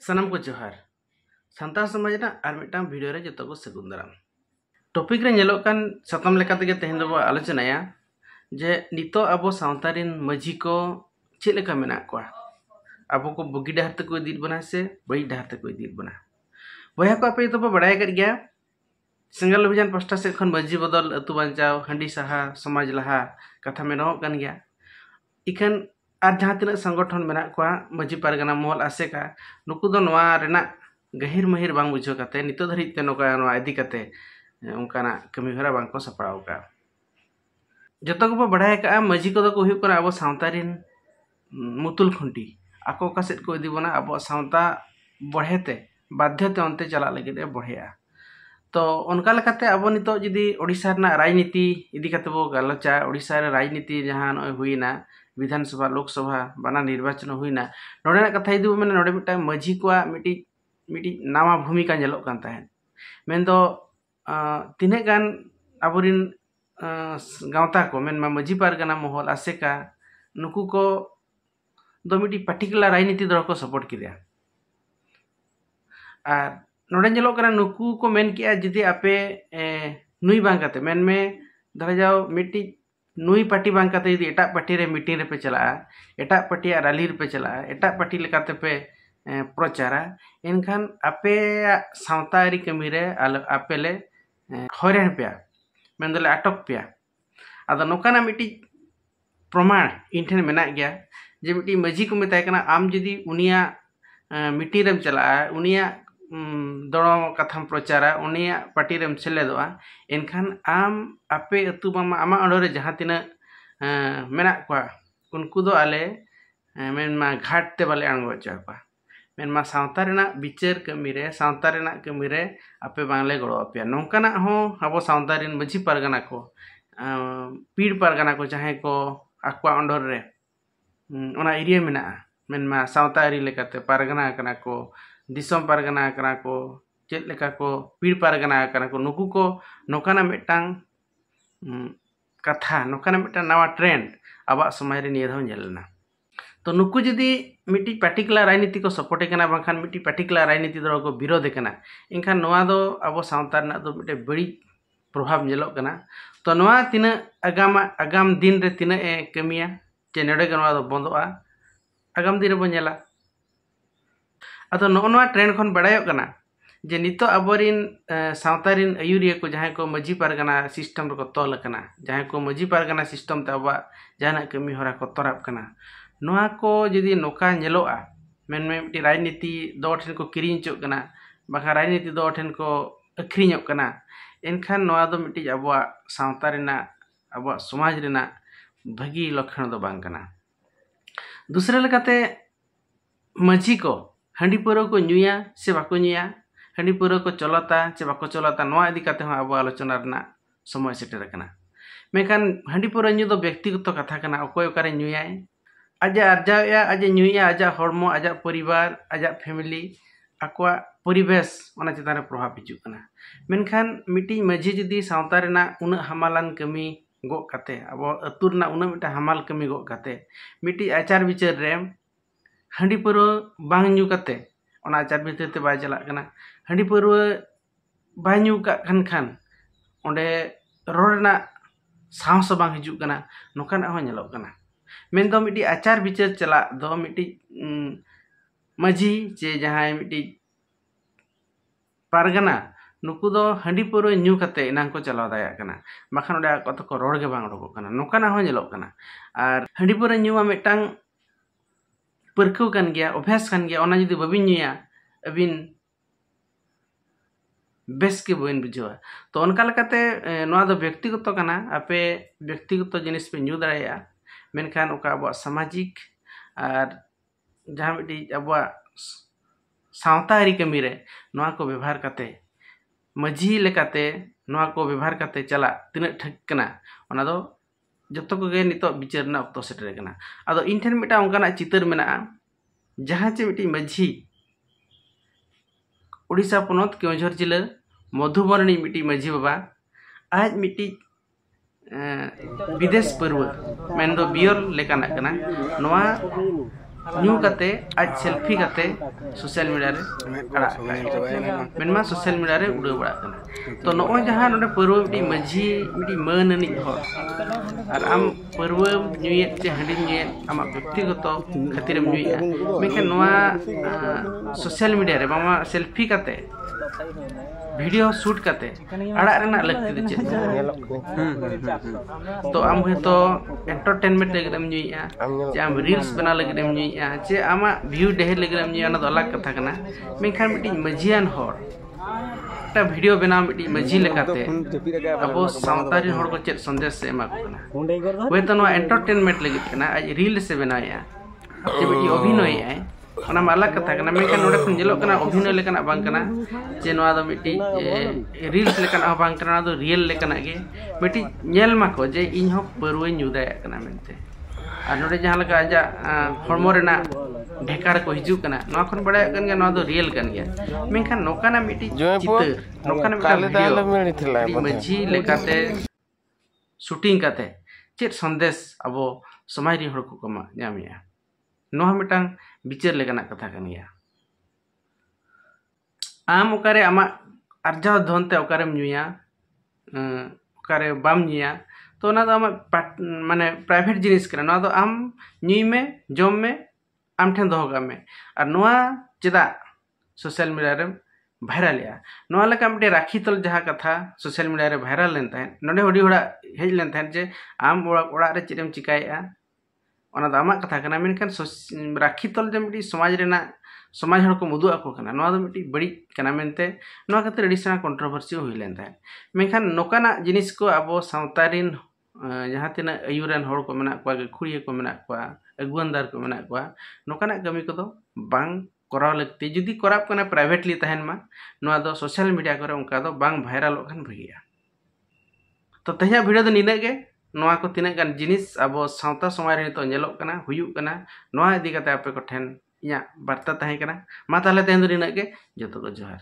सनम को जोहार सानतार समाज ना आर मिटांग वीडियो रे जतो को सगुन दाराम टॉपिक रे नेलोक कान सतम लेका तेगे तेहेन दो आलोचनाया जे नितो अबो सावतारिन मजी को चेक लेका मेना को अबो को बुगी डहर तक को इदीत बना से बई डहर तक को इदीत बना बया को आपे तो बड़ाय कर गया सिंगल अभियान पस्टा से खन मजी बदल अतु बांचाव हंडी सहा समाज लहा कथा मेनो कान गया इखन आर जहाँ तिना संगठन मेना को मजी पारगना महल आसेका नुकु दो नवा रेना गहिर महिर बांग बुझो काते नितो धरि ते नोका नवा इदी काते उनकाना कमी हरा बांग को सपड़ाव का जतो को बढ़ाय का मजी को को हुयु कना अब सावतारिन मुतुल खुंटी आको का सेट को इदी बना अब सावता बढ़ेते बाध्यते अंते चला लगे दे बढ़िया तो उनका लेकाते अब नितो जदी ओडिसा ना राजनीति इदी काते बो गलचा ओडिसा रे राजनीति जहां नय हुइना विधानसभा लोकसभा बना निर्वाचन हुइना नोडे कथा इदी मेन नोडे मिटा मजी को मिटी नावा भूमिका नेलोक कान ताहेन मेन दो तिने गान अबुरिन गावता को मेन मा मजी पारगना महल आसेका नुकु को दो मिटी पर्टिकुलर राजनीति दल को सपोर्ट किया आर नोडे नेलोक कना नुकु को मेन किया जदी आपे नुई बांग काते मेन में धरा जाओ मिटी नुई पार्टी बांग काते यदि एटा पार्टी रे मीटिंग रे पे चला एटा पार्टी रैली रे पे चला एटा पार्टी लेकाते पे प्रचारा इनखान आपे सावतारी कमी रे आपेले हरेन पे मेन दले अटक पे आदो नोकाना मिटी प्रमाण इनठेन मेना गया जे मिटी मजी को मेताय कना आम जदी उनिया मीटिंग रेम चला उनिया दड़ो कथाम प्रचारा उनिया पार्टी रेम सेलेदोआ एनखान आम आपे अतु मामा आमा अंडोरे जहां तिना मेना को उनको दो आले मेनमा घाट ते बाले आंगो चापा मेनमा सावता रेना बिचार कमी रे सावता रेना कमी रे आपे बांगले गड़ो आपे नोंकाना हो अबो सावता रेन मजी पारगना को पीड़ पारगना को चाहे को आक्वा अंडोर रे ओना एरिया मेना मेनमा सावता एरी लेकाते पारगना कना को दिसम पारगना कना को चेक लेका को पीड़ पारगना कना को नुकु को नोकाना मिटांग कथा नोकाना मिटांग नवा ट्रेंड आबा समाज रे निये धाव नेलना तो नुकु जदी मिटी पर्टिकुलर राजनीति को सपोर्ट कना बाखान मिटी पर्टिकुलर राजनीति दल को विरोध कना इनखान नवा दो अब सावता रना दो मिटे बड़ी प्रभाव नेलोक कना तो नवा तिना आगाम दिन रे तिना ए कमिया जे नेडे गनवा दो बंदोआ आगाम दिन रे बनेला अतो नोनवा ट्रेंड खन बड़ायो कना जे नितो अबोरिन सावतारिन अयुरिया को जहां को मजी पारगना सिस्टम को तोल कना जहां को मजी पारगना सिस्टम ते अबा जहां कमी होरा को तोराब कना नोआ को जदी नोका नेलोआ मेन में मिटी राजनीति दो ठेन को किरिन चो कना बाखा राजनीति दो ठेन को अखरिញकना एनखान नोआ दो मिटी अबवा सावतारिना अबवा समाज रेना भागी लक्षण दो बांग कना दूसरे लेकाते मजी को हंडी पुरो को नुया से बाको नुया हंडी पुरो को चलता से बाको चलता नोआ इदी काते हो अब आलोचना रना समय सेटर कना मेखान हंडी पुरो न्यू दो व्यक्तिगत कथा कना अकोय ओकारे नुयाय आजा अर्जाया आजा नुया आजा हरमो आजा परिवार आजा फैमिली आकोआ परिवेश ओना चितान रे प्रभाव हिजु कना मेनखान मिटी मजी जदी सावता रेना उना हमालान कमी गो काते अब अतुर ना उना मिटा हमाल कमी गो काते मिटी आचार विचार रे हंडी पुरो बांग न्यू काते ओना आचार विचार ते बाय चला कना हंडी पुरो बाय न्यू का खान ओंडे रोडना साहस बांग हिजु कना नोकाना हो नेलोक कना मेन दो मिटी आचार विचार चला दो मिटी मजी जे जहां मिटी पारगना नुकु दो हंडी पुरो न्यू काते इनांग को चलाव दाया कना बाखान ओडे कत को रोड गे बांग रोगो कना नोकाना हो नेलोक कना आर हंडी पुरो न्यूवा मिटांग परखौ कान गया अभ्यास कान गया ओना जदी बबिन न्यूया अबिन बेस के बइन बुझवा तो उनका लकाते नोआ दो व्यक्तिगत कना आपे व्यक्तिगत जिनिस पे न्यू दाया मेनखान ओका अब सामाजिक और जहां मिटी अब सावतारी कमी रे नोआ को व्यवहार काते मजी लेकाते नोआ को व्यवहार काते चला तिना ठक कना ओना दो जतो को गे नितो विचार ना अक्तो सेटर कना आदो इनठेन मिटा उनकाना चितर मेना जहां चे मिटी मजी ओडिसा पनत केवझर जिला मधुबनी मिटी मजी बाबा आज मिटी विदेश पर्व मेन दो बियर लेकाना कना नोआ न्यू कते आज सेल्फी कते सोशल मीडिया रे अड़ा मेनमा सोशल मीडिया रे उड़े बड़ा कना तो नो जहां नोडे परव मिटी माझी मिटी मान नि हो और आम परव न्यूए चे हंडी न्यूए आमा व्यक्तिगत खातिर न्यूए मेखे नोआ सोशल मीडिया रे मामा सेल्फी कते वीडियो शूट करते अड़ा रेना लगती दे चेत तो आम तो एंटरटेनमेंट लगे दम न्यूया जे आम रील्स बना लगे दम न्यूया जे आमा व्यू ढेर लगे दम न्यूया ना अलग कथा कना मेखान मिटी मजियान होर ता वीडियो बना मिटी मजी लेकाते अबो सावतारी होर को चेत संदेश से एमा कना वे तो नो एंटरटेनमेंट लगे कना आज रील से बनाया जे मिटी अभिनय है ओना माला कथा कना मेखान नोडे खन जेलो कना अभिनय लेकना बांग कना जे नोआ दो मिटी रील्स लेकना बांग कना दो रियल लेकना गे मिटी नेल माको जे इन हो परवे न्यू दाया कना मेनते आ नोडे जहां लगा आजा हरमो रेना ढेकार को हिजु कना नोआ खन बड़ा कन गे नोआ दो रियल कन गे मेखान नोकाना मिटी चित्र नोकाना मिटी मजी लेकाते शूटिंग काते चेत संदेश अबो समाज री हर को कमा ᱧᱟᱢᱮᱜᱼᱟ नोहा मिटांग बिचार लेकाना कथा कन गया आम ओकारे आमा अर्जाव धनते ओकारेम न्यूया ओकारे बाम न्यूया तो ना तो आमा माने प्राइवेट जिनिस कना ना तो आम न्यूई में जम में आम ठेन दोगा में और नोआ चेदा सोशल मीडिया रे भाइरल या नोआ लका मिटे राखी तल जहा कथा सोशल मीडिया रे भाइरल लेन ताहेन नोडे होडी होड़ा हेज लेन ताहेन जे आम ओड़ा रे चिरेम चिकायआ ओना दामा कथा कना मेनखान राखी तल जे मिटी समाज रेना समाज हर को मुदु आको कना नोआ दो मिटी बड़ी कना मेनते नोआ खातिर एडिशनल कंट्रोवर्सी हुई लेन ताहेन मेनखान नोकाना जिनिस को आबो सावतारिन जहां तिना अयुरन हर को मेना को खुड़िया को मेना को अगुवनदार को मेना को नोकाना कमी को दो बांग कराव लगती जुदी कराव कना प्राइवेटली ताहेन मा नोआ दो सोशल मीडिया करे उनका दो बांग वायरल ओखन भगिया तो तहिया वीडियो दो निने गे नोआ को तिना गान जिनिस आबो सावता समाज रे तो नेलोक कना हुयुक कना नोआ इदी कते आपे को ठेन इया वार्ता ताहे कना मा ताले तेन दो निने गे जतो को जोहार।